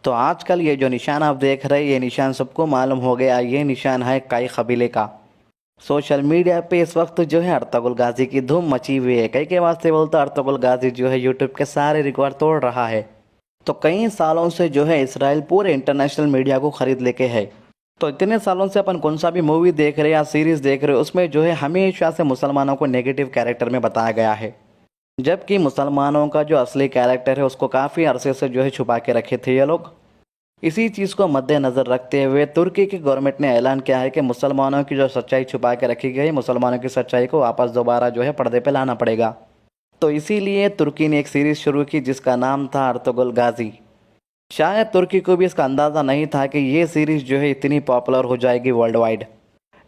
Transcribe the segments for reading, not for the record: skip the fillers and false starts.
تو آج کل یہ جو نشان آپ دیکھ رہے ہیں، یہ نشان سب کو معلوم ہو گیا، یہ نشان ہے کئی قبیلے کا۔ سوشل میڈیا پہ اس وقت جو ہے ارطغرل غازی کی دھوم مچی ہوئی ہے۔ کئی کے واسطے بولتا ارطغرل غازی جو ہے یوٹیوب کے سارے ریکارڈ توڑ رہا ہے۔ تو کئی سالوں سے جو ہے اسرائیل پورے انٹرنیشنل میڈیا کو خرید لے کے ہے۔ تو اتنے سالوں سے اپن کون سا بھی مووی دیکھ رہے یا سیریز دیکھ رہے، اس میں جو ہے ہمیشہ سے مسلمانوں کو نیگیٹو کیریکٹر میں بتایا گیا ہے، جبکہ مسلمانوں کا جو اصلی کیریکٹر ہے اس کو کافی عرصے سے جو ہے چھپا کے رکھے تھے یہ لوگ۔ اسی چیز کو مد نظر رکھتے ہوئے ترکی کی گورنمنٹ نے اعلان کیا ہے کہ مسلمانوں کی جو سچائی چھپا کے رکھی گئی، مسلمانوں کی سچائی کو واپس دوبارہ جو ہے پردے پہ لانا پڑے گا۔ تو اسی لیے ترکی نے ایک سیریز شروع کی جس کا نام تھا ارطغرل غازی۔ شاید ترکی کو بھی اس کا اندازہ نہیں تھا کہ یہ سیریز جو ہے اتنی پاپولر ہو جائے گی ورلڈ وائڈ۔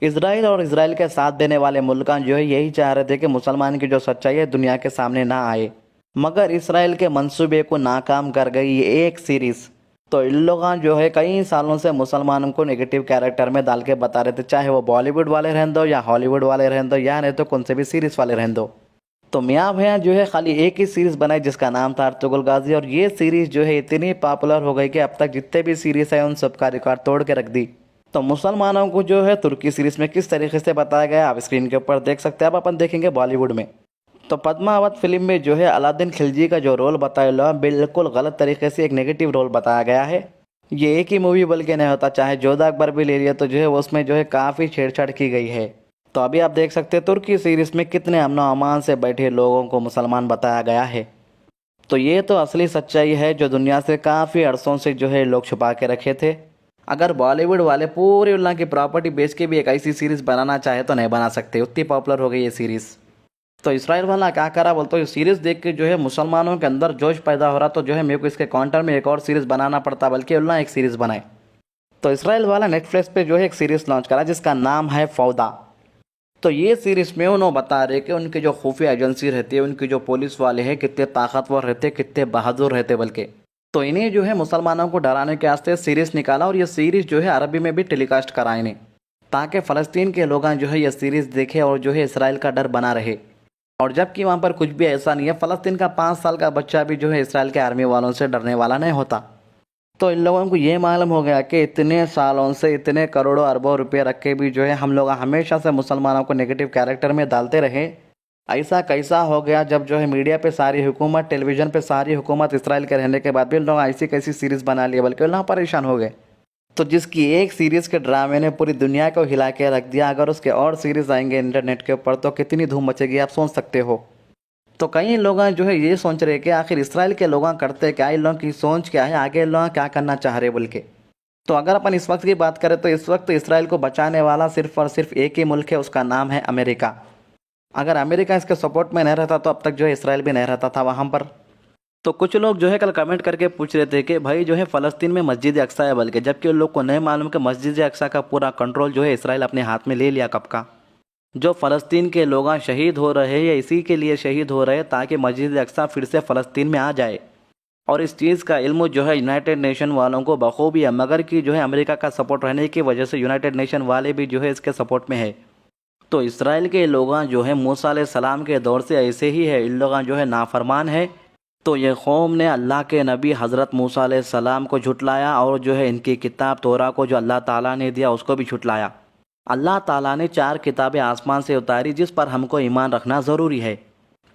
اسرائیل اور اسرائیل کے ساتھ دینے والے ملکان جو ہے یہی چاہ رہے تھے کہ مسلمان کی جو سچائی ہے دنیا کے سامنے نہ آئے، مگر اسرائیل کے منصوبے کو ناکام کر گئی یہ ایک سیریز۔ تو ان لوگاں جو ہے کئی سالوں سے مسلمانوں کو نیگیٹو کیریکٹر میں ڈال کے بتا رہے تھے، چاہے وہ بالی ووڈ والے رہن دو یا ہالی ووڈ والے رہن دو یا نہیں تو کون سے بھی سیریز والے رہن دو۔ تو میاں بھیاں جو ہے خالی ایک ہی سیریز بنائی جس کا نام تھا ارطغرل غازی، اور یہ سیریز جو ہے اتنی پاپولر ہو گئی کہ اب تک جتنے بھی سیریز ہیں ان سب کا ریکارڈ توڑ کے رکھ دی۔ تو مسلمانوں کو جو ہے ترکی سیریز میں کس طریقے سے بتایا گیا آپ اسکرین کے اوپر دیکھ سکتے ہیں۔ اب اپن دیکھیں گے بالی ووڈ میں، تو پدماوت فلم میں جو ہے الادین خلجی کا جو رول بتایا گیا بالکل غلط طریقے سے ایک نیگیٹو رول بتایا گیا ہے۔ یہ ایک ہی مووی بلکہ نہیں ہوتا، چاہے جودھا اکبر بھی لے لیا تو جو ہے اس میں جو ہے کافی چھیڑ چھاڑ کی گئی ہے۔ تو ابھی آپ دیکھ سکتے ہیں ترکی سیریز میں کتنے امن و امان سے بیٹھے لوگوں کو مسلمان بتایا گیا ہے۔ تو یہ تو اصلی سچائی ہے جو دنیا سے کافی عرصوں سے جو ہے لوگ چھپا کے رکھے تھے۔ اگر بالی ووڈ والے پوری اللہ کی پراپرٹی بیچ کے بھی ایک ایسی سیریز بنانا چاہے تو نہیں بنا سکتے، اتنی پاپولر ہو گئی یہ سیریز۔ تو اسرائیل والا کیا کرا بولتے یہ سیریز دیکھ کے جو ہے مسلمانوں کے اندر جوش پیدا ہو رہا، تو جو ہے میرے کو اس کے کاؤنٹر میں ایک اور سیریز بنانا پڑتا، بلکہ اللہ ایک سیریز بنائے۔ تو اسرائیل والا نیٹ فلکس پہ جو ہے ایک سیریز لانچ کرا جس کا نام ہے فودا۔ تو یہ سیریز میں انہوں بتا رہے کہ ان کے جو خفیہ ایجنسی رہتی ہے، ان کی جو پولیس والے ہیں کتنے طاقتور رہتے، کتنے بہادر رہتے، بلکہ تو انہیں جو ہے مسلمانوں کو ڈرانے کے واسطے سیریز نکالا، اور یہ سیریز جو ہے عربی میں بھی ٹیلی کاسٹ کرا انہیں، تاکہ فلسطین کے لوگاں جو ہے یہ سیریز دیکھے اور جو ہے اسرائیل کا ڈر بنا رہے۔ اور جبکہ وہاں پر کچھ بھی ایسا نہیں ہے، فلسطین کا 5 سال کا بچہ بھی جو ہے اسرائیل کے آرمی والوں سے ڈرنے والا نہیں ہوتا۔ تو ان لوگوں کو یہ معلوم ہو گیا کہ اتنے سالوں سے اتنے کروڑوں اربوں روپے رکھ کے بھی جو ہے ہم لوگ ہمیشہ سے مسلمانوں کو نیگیٹو کیریکٹر میں ڈالتے رہے۔ ایسا کیسا ہو گیا جب جو ہے میڈیا پہ ساری حکومت، ٹیلی ویژن پہ ساری حکومت اسرائیل کے رہنے کے بعد بھی لوگ ایسی کیسی سیریز بنا لیے، بلکہ اللہ پریشان ہو گئے۔ تو جس کی ایک سیریز کے ڈرامے نے پوری دنیا کو ہلا کے رکھ دیا، اگر اس کے اور سیریز آئیں گے انٹرنیٹ کے اوپر تو کتنی دھوم مچے گی آپ سوچ سکتے ہو۔ تو کئی لوگ جو ہے یہ سوچ رہے کہ آخر اسرائیل کے لوگ کرتے کیا، ان لوگوں کی سوچ کیا ہے، آگے لوگ کیا کرنا چاہ رہے بول کے۔ تو اگر اپن اس وقت کی بات کریں تو اس وقت اسرائیل کو بچانے والا صرف اور صرف ایک ہی ملک ہے، اس کا نام ہے امریکہ۔ اگر امریکہ اس کے سپورٹ میں نہیں رہتا تو اب تک جو ہے اسرائیل بھی نہیں رہتا تھا وہاں پر۔ تو کچھ لوگ جو ہے کل کمنٹ کر کے پوچھ رہے تھے کہ بھائی جو ہے فلسطین میں مسجد اقصیٰ ہے، بلکہ جبکہ ان لوگ کو نہیں معلوم کہ مسجد اقصیٰ کا پورا کنٹرول جو ہے اسرائیل اپنے ہاتھ میں لے لیا کب کا۔ جو فلسطین کے لوگ شہید ہو رہے ہیں، یا اسی کے لیے شہید ہو رہے ہیں تاکہ مسجد اقصیٰ پھر سے فلسطین میں آ جائے، اور اس چیز کا علم جو ہے یونائٹڈ نیشن والوں کو بخوبی ہے، مگر کہ جو ہے امریکہ کا سپورٹ رہنے کی وجہ سے یونائٹڈ نیشن والے بھی جو ہے اس کے سپورٹ میں ہے۔ تو اسرائیل کے لوگاں جو ہے موسیٰ علیہ السلام کے دور سے ایسے ہی ہے، ان لوگاں جو ہے نافرمان ہے۔ تو یہ قوم نے اللہ کے نبی حضرت موسیٰ علیہ السلام کو جھٹلایا، اور جو ہے ان کی کتاب توراہ کو جو اللہ تعالیٰ نے دیا اس کو بھی جھٹلایا۔ اللہ تعالیٰ نے 4 کتابیں آسمان سے اتاری جس پر ہم کو ایمان رکھنا ضروری ہے۔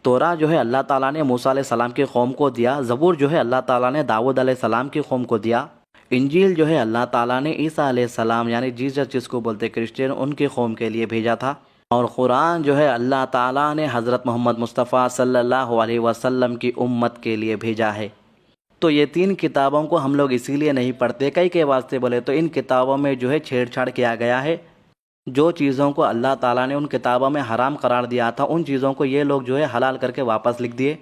توراہ جو ہے اللہ تعالیٰ نے موسیٰ علیہ السلام کی قوم کو دیا، زبور جو ہے اللہ تعالیٰ نے داؤد علیہ السلام کی قوم کو دیا، انجیل جو ہے اللہ تعالیٰ نے عیسیٰ علیہ السلام یعنی جیسس جس کو بولتے کرسچین ان کی قوم کے لیے بھیجا تھا، اور قرآن جو ہے اللہ تعالیٰ نے حضرت محمد مصطفیٰ صلی اللہ علیہ وسلم کی امت کے لیے بھیجا ہے۔ تو یہ 3 کتابوں کو ہم لوگ اسی لیے نہیں پڑھتے، کئی کے واسطے بولے تو ان کتابوں میں جو ہے چھیڑ چھاڑ کیا گیا ہے، جو چیزوں کو اللہ تعالیٰ نے ان کتابوں میں حرام قرار دیا تھا ان چیزوں کو یہ لوگ جو ہے حلال کر کے واپس لکھ دیے۔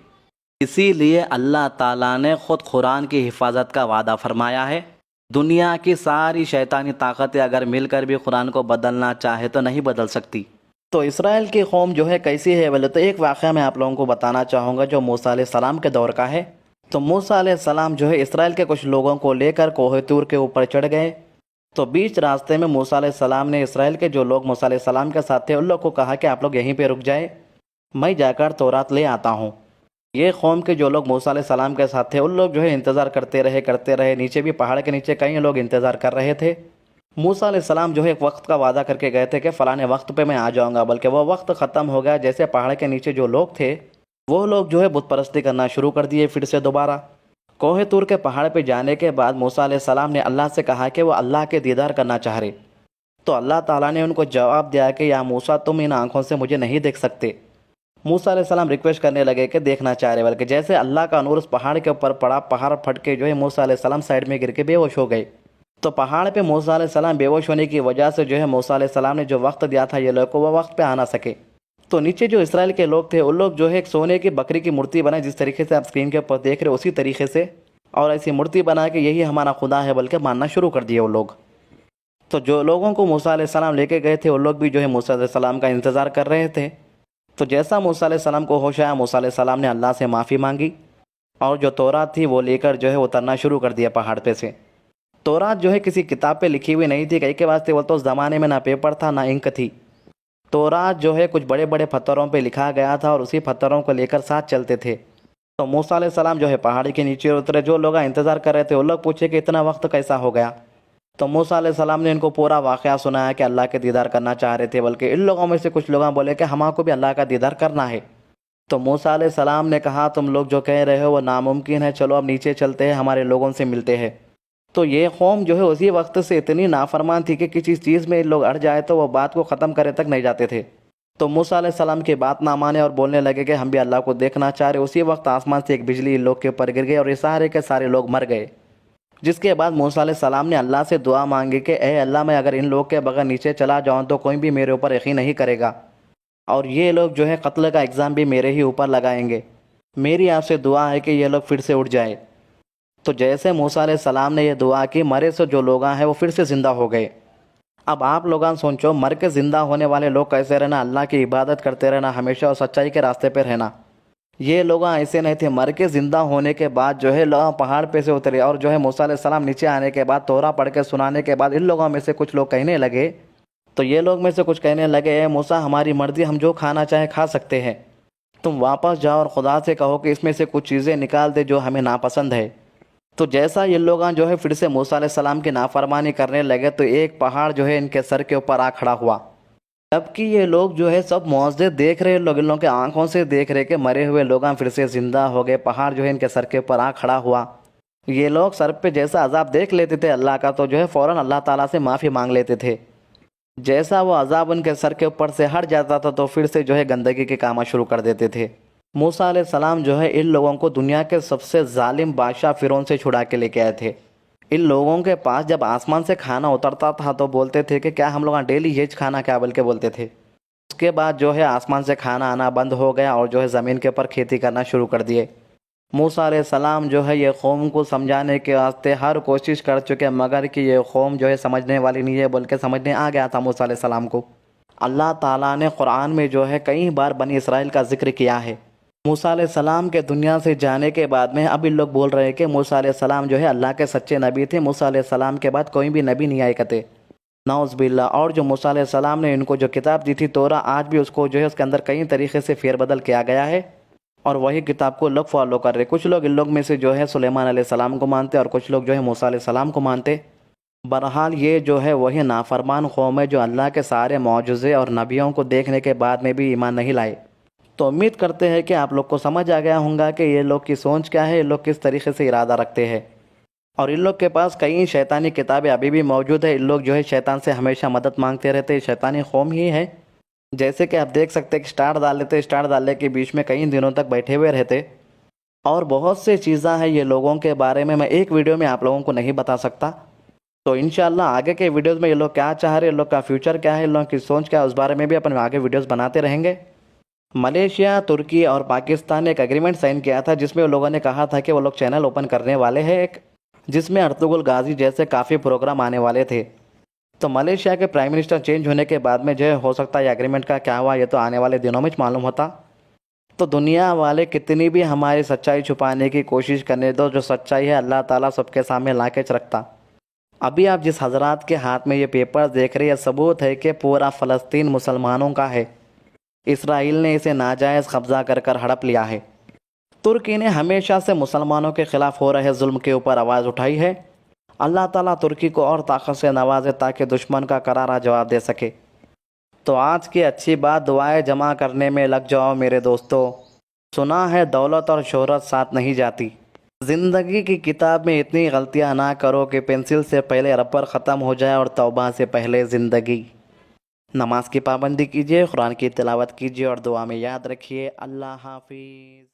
اسی لیے اللہ تعالیٰ نے خود قرآن کی حفاظت کا وعدہ فرمایا ہے۔ دنیا کی ساری شیطانی طاقتیں اگر مل کر بھی قرآن کو بدلنا چاہے تو نہیں بدل سکتی۔ تو اسرائیل کی قوم جو ہے کیسی ہے بولے تو ایک واقعہ میں آپ لوگوں کو بتانا چاہوں گا جو موسیٰ علیہ السلام کے دور کا ہے۔ تو موسیٰ علیہ السلام جو ہے اسرائیل کے کچھ لوگوں کو لے کر کوہ طور کے اوپر چڑھ گئے۔ تو بیچ راستے میں موسیٰ علیہ السلام نے اسرائیل کے جو لوگ موسیٰ علیہ السلام کے ساتھ تھے ان لوگ کو کہا کہ آپ لوگ یہیں پہ رک جائے، میں جا کر تورات لے آتا ہوں۔ یہ قوم کے جو لوگ موسیٰ علیہ السلام کے ساتھ تھے ان لوگ جو ہے انتظار کرتے رہے، نیچے بھی پہاڑ کے نیچے کئی لوگ انتظار کر رہے تھے۔ موسیٰ علیہ السلام جو ہے ایک وقت کا وعدہ کر کے گئے تھے کہ فلاں وقت پہ میں آ جاؤں گا، بلکہ وہ وقت ختم ہو گیا۔ جیسے پہاڑ کے نیچے جو لوگ تھے وہ لوگ جو ہے بت پرستی کرنا شروع کر دیے پھر سے دوبارہ۔ کوہ طور کے پہاڑ پہ جانے کے بعد موسیٰ علیہ السلام نے اللہ سے کہا کہ وہ اللہ کے دیدار کرنا چاہ رہے، تو اللہ تعالیٰ نے ان کو جواب دیا کہ یا موسیٰ تم ان آنکھوں سے مجھے نہیں دیکھ سکتے۔ موسیٰ علیہ السلام ریکویسٹ کرنے لگے کہ دیکھنا چاہ رہے، بلکہ جیسے اللہ کا نور اس پہاڑ کے اوپر پڑا، پہاڑ پھٹ کے جو ہے موسیٰ علیہ السلام سائڈ میں گر کے بے ہوش ہو گئے۔ تو پہاڑ پہ موسیٰ علیہ السلام بے ہوش ہونے کی وجہ سے جو ہے موسیٰ علیہ السلام نے جو وقت دیا تھا یہ لوگ کو وہ وقت پہ آ نہ سکے۔ تو نیچے جو اسرائیل کے لوگ تھے ان لوگ جو ہے ایک سونے کی بکری کی مورتی بنائے، جس طریقے سے آپ اسکرین کے اوپر دیکھ رہے اسی طریقے سے، اور ایسی مورتی بنا کے یہی ہمارا خدا ہے بلکہ ماننا شروع کر دیے وہ لوگ۔ تو جو لوگوں کو موسیٰ علیہ السلام لے کے گئے تھے وہ لوگ بھی جو ہے موسیٰ علیہ السلام کا انتظار کر رہے تھے۔ تو جیسا موسیٰ علیہ السلام کو ہوش آیا، موسیٰ علیہ السلام نے اللہ سے معافی مانگی اور جو تورات تھی وہ لے کر جو ہے اترنا شروع کر دیا پہاڑ پہ سے۔ تورات جو ہے کسی کتاب پہ لکھی ہوئی نہیں تھی، کئی کے واسطے وہ تو اس زمانے میں نہ پیپر تھا نہ انک تھی۔ تورات جو ہے کچھ بڑے بڑے پتھروں پہ لکھا گیا تھا اور اسی پتھروں کو لے کر ساتھ چلتے تھے۔ تو موسیٰ علیہ السلام جو ہے پہاڑی کے نیچے اترے، جو لوگ انتظار کر رہے تھے وہ لوگ پوچھے کہ اتنا وقت کیسا ہو گیا؟ تو موسیٰ علیہ السلام نے ان کو پورا واقعہ سنایا کہ اللہ کے دیدار کرنا چاہ رہے تھے، بلکہ ان لوگوں میں سے کچھ لوگ بولے کہ ہمارے کو بھی اللہ کا دیدار کرنا ہے۔ تو موسیٰ علیہ السلام نے کہا تم لوگ جو کہہ رہے ہو وہ ناممکن ہے، چلو اب نیچے چلتے ہیں، ہمارے لوگوں سے ملتے ہیں۔ تو یہ قوم جو ہے اسی وقت سے اتنی نافرمان تھی کہ کسی چیز میں لوگ اڑ جائے تو وہ بات کو ختم کرے تک نہیں جاتے تھے۔ تو موسیٰ علیہ السلام کی بات نہ مانے اور بولنے لگے کہ ہم بھی اللہ کو دیکھنا چاہ رہے۔ اسی وقت آسمان سے ایک بجلی ان لوگ کے اوپر گر گئی اور یہ سارے کے سارے لوگ مر گئے۔ جس کے بعد موسیٰ علیہ السلام نے اللہ سے دعا مانگی کہ اے اللہ، میں اگر ان لوگ کے بغیر نیچے چلا جاؤں تو کوئی بھی میرے اوپر یقین نہیں کرے گا اور یہ لوگ جو ہے قتل کا ایگزام بھی میرے ہی اوپر لگائیں گے۔ میری آپ سے دعا ہے کہ یہ لوگ پھر سے اٹھ جائے۔ تو جیسے موسیٰ علیہ السلام نے یہ دعا کی، مرے سے جو لوگ ہیں وہ پھر سے زندہ ہو گئے۔ اب آپ لوگاں سوچو، مر کے زندہ ہونے والے لوگ کیسے رہنا؟ اللہ کی عبادت کرتے رہنا ہمیشہ اور سچائی کے راستے پہ رہنا۔ یہ لوگ ایسے نہیں تھے، مر کے زندہ ہونے کے بعد جو ہے لوگ پہاڑ پہ سے اترے، اور جو ہے موسیٰ علیہ السلام نیچے آنے کے بعد تورا پڑھ کے سنانے کے بعد ان لوگوں میں سے کچھ لوگ کہنے لگے، تو یہ لوگ میں سے کچھ کہنے لگے اے موسیٰ، ہماری مرضی، ہم جو کھانا چاہے کھا سکتے ہیں، تم واپس جاؤ اور خدا سے کہو کہ اس میں سے کچھ چیزیں نکال دے جو ہمیں ناپسند ہے۔ تو جیسا یہ لوگ جو ہے پھر سے موسیٰ علیہ السلام کی نافرمانی کرنے لگے تو ایک پہاڑ جو ہے ان کے سر کے اوپر آ کھڑا ہوا، جبکہ یہ لوگ جو ہے سب معجزے دیکھ رہے، لوگ ان لوگوں کے آنکھوں سے دیکھ رہے کہ مرے ہوئے لوگ پھر سے زندہ ہو گئے۔ پہاڑ جو ہے ان کے سر کے اوپر آ کھڑا ہوا۔ یہ لوگ سر پہ جیسا عذاب دیکھ لیتے تھے اللہ کا تو جو ہے فوراً اللہ تعالیٰ سے معافی مانگ لیتے تھے۔ جیسا وہ عذاب ان کے سر کے اوپر سے ہٹ جاتا تھا تو پھر سے جو ہے گندگی کے کام شروع کر دیتے تھے۔ موسیٰ علیہ السلام جو ہے ان لوگوں کو دنیا کے سب سے ظالم بادشاہ فرعون سے چھڑا کے لے کے آئے تھے۔ ان لوگوں کے پاس جب آسمان سے کھانا اترتا تھا تو بولتے تھے کہ کیا ہم لوگ ڈیلی یہ کھانا کیا، بلکہ بولتے تھے۔ اس کے بعد جو ہے آسمان سے کھانا آنا بند ہو گیا اور جو ہے زمین کے اوپر کھیتی کرنا شروع کر دیے۔ موسیٰ علیہ السلام جو ہے یہ قوم کو سمجھانے کے واسطے ہر کوشش کر چکے، مگر کہ یہ قوم جو ہے سمجھنے والی نہیں ہے، بلکہ سمجھنے آ گیا تھا موسیٰ علیہ السلام کو۔ اللہ تعالیٰ نے قرآن میں جو ہے کئی بار بنی اسرائیل کا ذکر کیا ہے۔ موسیٰ علیہ السلام کے دنیا سے جانے کے بعد میں اب ان لوگ بول رہے ہیں کہ موسیٰ علیہ السلام جو ہے اللہ کے سچے نبی تھے، موسیٰ علیہ السلام کے بعد کوئی بھی نبی نہیں آئے کرتے، نعوذ باللہ۔ اور جو موسیٰ علیہ السلام نے ان کو جو کتاب دی تھی تورا، آج بھی اس کو جو ہے اس کے اندر کئی طریقے سے پھیر بدل کیا گیا ہے اور وہی کتاب کو لوگ فالو کر رہے۔ کچھ لوگ ان لوگ میں سے جو ہے سلیمان علیہ السلام کو مانتے اور کچھ لوگ جو ہے موسیٰ علیہ السلام کو مانتے۔ بہرحال یہ جو ہے وہی نافرمان قوم ہے جو اللہ کے سارے معجزے اور نبیوں کو دیکھنے کے بعد میں بھی ایمان نہیں لائے۔ تو امید کرتے ہیں کہ آپ لوگ کو سمجھ آ گیا ہوں گا کہ یہ لوگ کی سوچ کیا ہے، یہ لوگ کس طریقے سے ارادہ رکھتے ہیں، اور ان لوگ کے پاس کئی شیطانی کتابیں ابھی بھی موجود ہیں۔ ان لوگ جو ہے شیطان سے ہمیشہ مدد مانگتے رہتے، شیطانی قوم ہی ہے۔ جیسے کہ آپ دیکھ سکتے کہ اسٹار ڈال لیتے، اسٹار ڈالنے کے بیچ میں کئی دنوں تک بیٹھے ہوئے رہتے، اور بہت سے چیزیں ہیں یہ لوگوں کے بارے میں ایک ویڈیو میں آپ لوگوں کو نہیں بتا سکتا۔ تو انشاءاللہ آگے کے ویڈیوز میں یہ لوگ کیا چاہ رہے ہیں، ان لوگ کا فیوچر کیا ہے، ان لوگوں کی سوچ کیا ہے، اس بارے میں بھی اپنے آگے ویڈیوز بناتے رہیں گے۔ ملیشیا، ترکی اور پاکستان نے ایک ایگریمنٹ سائن کیا تھا جس میں وہ لوگوں نے کہا تھا کہ وہ لوگ چینل اوپن کرنے والے ہیں ایک، جس میں ارطغرل غازی جیسے کافی پروگرام آنے والے تھے۔ تو ملیشیا کے پرائم منسٹر چینج ہونے کے بعد میں جو ہے ہو سکتا ہے یہ ایگریمنٹ کا کیا ہوا یہ تو آنے والے دنوں میں معلوم ہوتا۔ تو دنیا والے کتنی بھی ہماری سچائی چھپانے کی کوشش کرنے دو، جو سچائی ہے اللہ تعالیٰ سب کے سامنے لا کے رکھتا۔ ابھی آپ جس حضرات کے ہاتھ میں یہ پیپر دیکھ رہے ہیں، ثبوت ہے کہ پورا فلسطین مسلمانوں کا ہے، اسرائیل نے اسے ناجائز قبضہ کر ہڑپ لیا ہے۔ ترکی نے ہمیشہ سے مسلمانوں کے خلاف ہو رہے ظلم کے اوپر آواز اٹھائی ہے۔ اللہ تعالیٰ ترکی کو اور طاقت سے نوازے تاکہ دشمن کا کرارا جواب دے سکے۔ تو آج کی اچھی بات دعائیں جمع کرنے میں لگ جاؤ میرے دوستو۔ سنا ہے دولت اور شہرت ساتھ نہیں جاتی۔ زندگی کی کتاب میں اتنی غلطیاں نہ کرو کہ پینسل سے پہلے ربر ختم ہو جائے اور توبہ سے پہلے زندگی۔ نماز کی پابندی کیجیے، قرآن کی تلاوت کیجیے اور دعا میں یاد رکھیے۔ اللہ حافظ۔